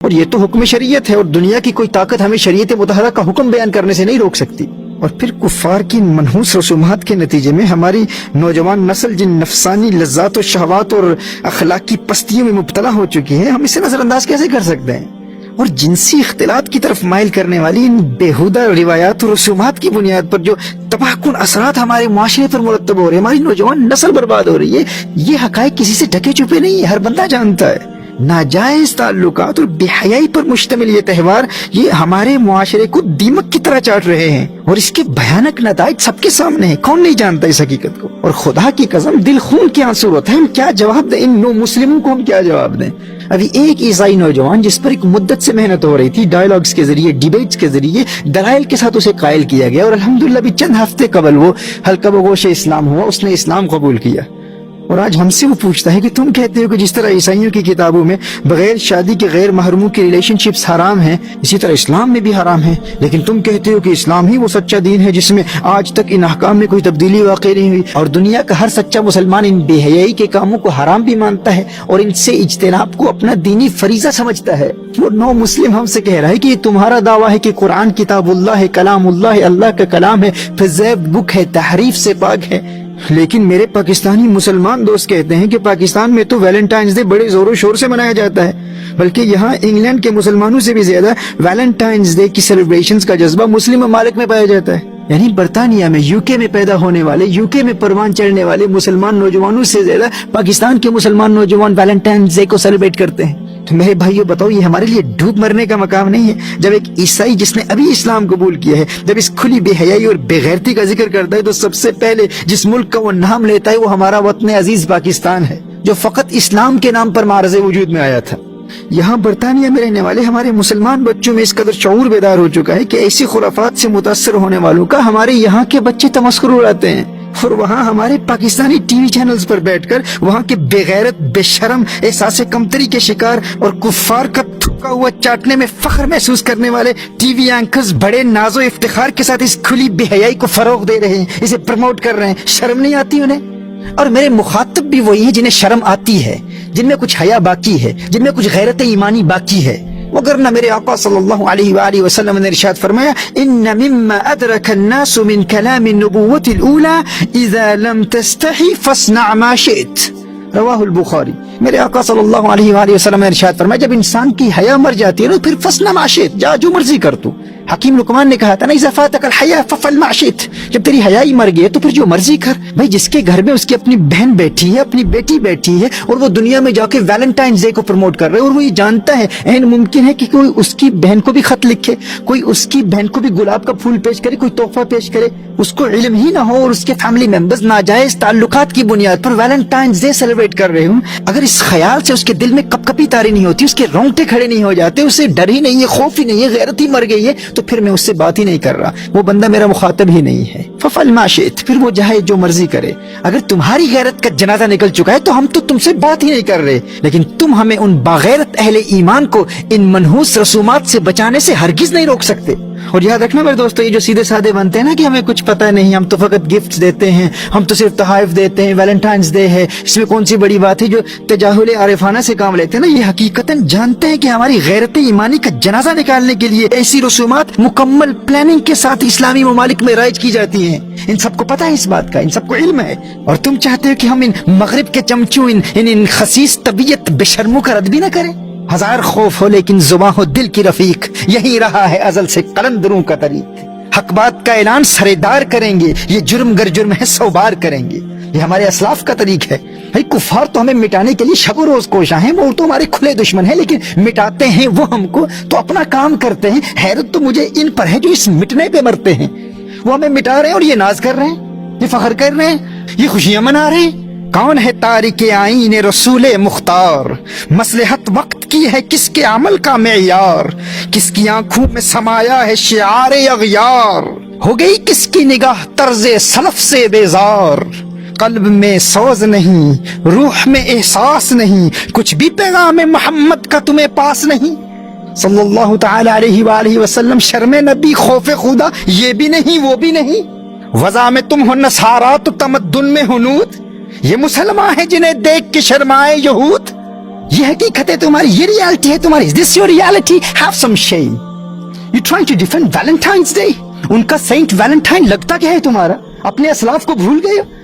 اور یہ تو حکم شریعت ہے، اور دنیا کی کوئی طاقت ہمیں شریعت مطہرہ کا حکم بیان کرنے سے نہیں روک سکتی۔ اور پھر کفار کی منحوس رسومات کے نتیجے میں ہماری نوجوان نسل جن نفسانی لذات و شہوات اور اخلاقی پستیوں میں مبتلا ہو چکی ہے، ہم اسے نظر انداز کیسے کر سکتے ہیں؟ اور جنسی اختلاط کی طرف مائل کرنے والی ان بیہودہ روایات اور رسومات کی بنیاد پر جو تباہ کن اثرات ہمارے معاشرے پر مرتب ہو رہے ہیں، ہماری نوجوان نسل برباد ہو رہی ہے، یہ حقائق کسی سے ڈھکے چھپے نہیں ہے، ہر بندہ جانتا ہے۔ ناجائز تعلقات اور بے حیائی پر مشتمل یہ تہوار یہ ہمارے معاشرے کو دیمک کی طرح چاٹ رہے ہیں، اور اس کے بھیانک نتائج سب کے سامنے ہیں، کون نہیں جانتا اس حقیقت کو؟ اور خدا کی قسم دل خون کے آنسو ہوتا ہے، ہم کیا جواب دیں ان نو مسلموں کو؟ ہم کیا جواب دیں؟ ابھی ایک عیسائی نوجوان جس پر ایک مدت سے محنت ہو رہی تھی، ڈائیلاگز کے ذریعے، ڈیبیٹس کے ذریعے، دلائل کے ساتھ اسے قائل کیا گیا، اور الحمدللہ بھی چند ہفتے قبل وہ حلقہ بگوش اسلام ہوا، اس نے اسلام قبول کیا۔ اور آج ہم سے وہ پوچھتا ہے کہ تم کہتے ہو کہ جس طرح عیسائیوں کی کتابوں میں بغیر شادی کے غیر محرموں کی ریلیشن شپس حرام ہیں، اسی طرح اسلام میں بھی حرام ہیں، لیکن تم کہتے ہو کہ اسلام ہی وہ سچا دین ہے جس میں آج تک ان احکام میں کوئی تبدیلی واقع نہیں ہوئی، اور دنیا کا ہر سچا مسلمان ان بے حیائی کے کاموں کو حرام بھی مانتا ہے اور ان سے اجتناب کو اپنا دینی فریضہ سمجھتا ہے۔ وہ نو مسلم ہم سے کہہ رہا ہے کہ یہ تمہارا دعویٰ ہے کہ قرآن کتاب اللہ ہے، کلام اللہ ہے، اللہ کا کلام ہے، فضیب بک ہے، تحریف سے پاک ہے، لیکن میرے پاکستانی مسلمان دوست کہتے ہیں کہ پاکستان میں تو ویلنٹائنز ڈے بڑے زور و شور سے منایا جاتا ہے، بلکہ یہاں انگلینڈ کے مسلمانوں سے بھی زیادہ ویلنٹائنز ڈے کی سیلیبریشنز کا جذبہ مسلم ممالک میں پایا جاتا ہے۔ یعنی برطانیہ میں، یو کے میں پیدا ہونے والے، یو کے میں پروان چڑھنے والے مسلمان نوجوانوں سے زیادہ پاکستان کے مسلمان نوجوان ویلنٹائنز ڈے کو سیلیبریٹ کرتے ہیں۔ تو میرے بھائیو بتاؤ، یہ ہمارے لیے ڈوب مرنے کا مقام نہیں ہے جب ایک عیسائی جس نے ابھی اسلام قبول کیا ہے جب اس کھلی بے حیائی اور بے غیرتی کا ذکر کرتا ہے تو سب سے پہلے جس ملک کا وہ نام لیتا ہے وہ ہمارا وطن عزیز پاکستان ہے، جو فقط اسلام کے نام پر معرض وجود میں آیا تھا۔ یہاں برطانیہ میں رہنے والے ہمارے مسلمان بچوں میں اس قدر شعور بیدار ہو چکا ہے کہ ایسی خرافات سے متاثر ہونے والوں کا ہمارے یہاں کے بچے تمسخر اڑاتے ہیں، اور وہاں ہمارے پاکستانی ٹی وی چینلز پر بیٹھ کر وہاں کے بے غیرت، بے شرم، احساس کمتری کے شکار اور کفار کا تھوکا ہوا چاٹنے میں فخر محسوس کرنے والے ٹی وی اینکرز بڑے ناز و افتخار کے ساتھ اس کھلی بے حیائی کو فروغ دے رہے ہیں، اسے پروموٹ کر رہے ہیں۔ شرم نہیں آتی انہیں؟ اور میرے مخاطب بھی وہی ہیں جنہیں شرم آتی ہے، جن میں کچھ حیا باقی ہے، جن میں کچھ غیرت ایمانی باقی ہے، وگرنہ میرے آقا صلی اللہ علیہ وآلہ وسلم نے ارشاد فرمایا ان مما ادرک الناس من کلام النبوۃ الاولى اذا لم تستحی فاصنع ما شئت، رواہ البخاری۔ میرے آقا صلی اللہ علیہ وآلہ وسلم نے ارشاد فرمایا جب انسان کی حیا مر جاتی ہے نا پھر فاصنع ما شئت، جا جو مرضی کر تو۔ حکیم لقمان نے کہا تھا نا اذا فاتک الحیا فافعل ما شئت، جب تیری حیائی مر گئی تو پھر جو مرضی کر۔ بھائی جس کے گھر میں اس کی اپنی بہن بیٹھی ہے، اپنی بیٹی بیٹھی ہے، اور وہ دنیا میں جا کے ویلنٹائنز ڈے کو پروموٹ کر رہے اور وہ یہ جانتا ہے عین ممکن ہے کہ کوئی اس کی بہن کو بھی خط لکھے، کوئی اس کی بہن کو بھی گلاب کا پھول پیش کرے، کوئی تحفہ پیش کرے، اس کو علم ہی نہ ہو اور اس کے فیملی ممبرز ناجائز تعلقات کی بنیاد پر ویلنٹائنز ڈے سیلیبریٹ کر رہے ہوں، اگر اس خیال سے اس کے دل میں کپ کپی تاری نہیں ہوتی، اس کے رونگٹے کھڑے نہیں ہو جاتے، اسے ڈر ہی نہیں ہے، خوف ہی نہیں ہے، غیرت ہی مر گئی ہے، تو پھر میں اس سے بات ہی نہیں کر رہا، وہ بندہ میرا مخاطب ہی نہیں ہے۔ ففعل ما شئت، پھر وہ جائے جو مرضی کرے۔ اگر تمہاری غیرت کا جنازہ نکل چکا ہے تو ہم تو تم سے بات ہی نہیں کر رہے، لیکن تم ہمیں ان باغیرت اہل ایمان کو ان منحوس رسومات سے بچانے سے ہرگز نہیں روک سکتے۔ اور یاد رکھنا میرے دوستو، یہ جو سیدھے سادے بنتے ہیں نا کہ ہمیں کچھ پتہ نہیں، ہم تو فقط گفٹس دیتے ہیں، ہم تو صرف تحائف دیتے ہیں، ویلنٹائنز ڈے ہے، اس میں کون سی بڑی بات ہے، جو تجاہل عارفانہ سے کام لیتے ہیں نا، یہ حقیقتاً جانتے ہیں کہ ہماری غیرت ایمانی کا جنازہ نکالنے کے لیے ایسی رسومات مکمل پلاننگ کے ساتھ اسلامی ممالک میں رائج کی جاتی ہیں۔ ان سب کو پتہ ہے اس بات کا، ان سب کو علم ہے، اور تم چاہتے ہو کہ ہم ان مغرب کے چمچوں، ان خسیس طبیعت بے شرموں کا رد بھی نہ کریں؟ ہزار خوف ہو لیکن زباں ہو دل کی رفیق، یہی رہا ہے ازل سے قلندروں کا طریق۔ حق بات کا اعلان سرےدار کریں گے، یہ جرم گر جرم ہے 100 بار کریں گے، یہ ہمارے اسلاف کا طریق ہے۔ بھائی کفار تو ہمیں مٹانے کے لیے شب و روز کوشاں ہیں، وہ تو ہمارے کھلے دشمن ہیں، لیکن مٹاتے ہیں وہ ہم کو تو اپنا کام کرتے ہیں۔ حیرت تو مجھے ان پر ہے جو اس مٹنے پہ مرتے ہیں، وہ ہمیں مٹا رہے ہیں اور یہ ناز کر رہے ہیں، یہ فخر کر رہے ہیں، یہ خوشیاں منا رہے ہیں۔ کون ہے تارک آئین رسول مختار، مصلحت وقت کی ہے کس کے عمل کا معیار، کس کی آنکھوں میں سمایا ہے شعار اغیار، ہو گئی کس کی نگاہ طرز سلف سے بیزار، قلب میں سوز نہیں، روح میں احساس نہیں، کچھ بھی پیغام محمد کا تمہیں پاس نہیں، صلی اللہ تعالی علیہ وآلہ وسلم۔ شرم نبی، خوف خدا، یہ بھی نہیں وہ بھی نہیں، وضع میں تم ہو نصارا تو تمدن میں ہنود، یہ مسلمان ہیں جنہیں دیکھ کے شرمائے یہود، یہ حقیقت ہے تمہاری, یہ ریالٹی ہے تمہاری. Is this your reality? Have some shame. You trying to defend Valentine's Day? ان کا سینٹ ویلنٹائن لگتا کیا ہے تمہارا؟ اپنے اسلاف کو بھول گئے ہو؟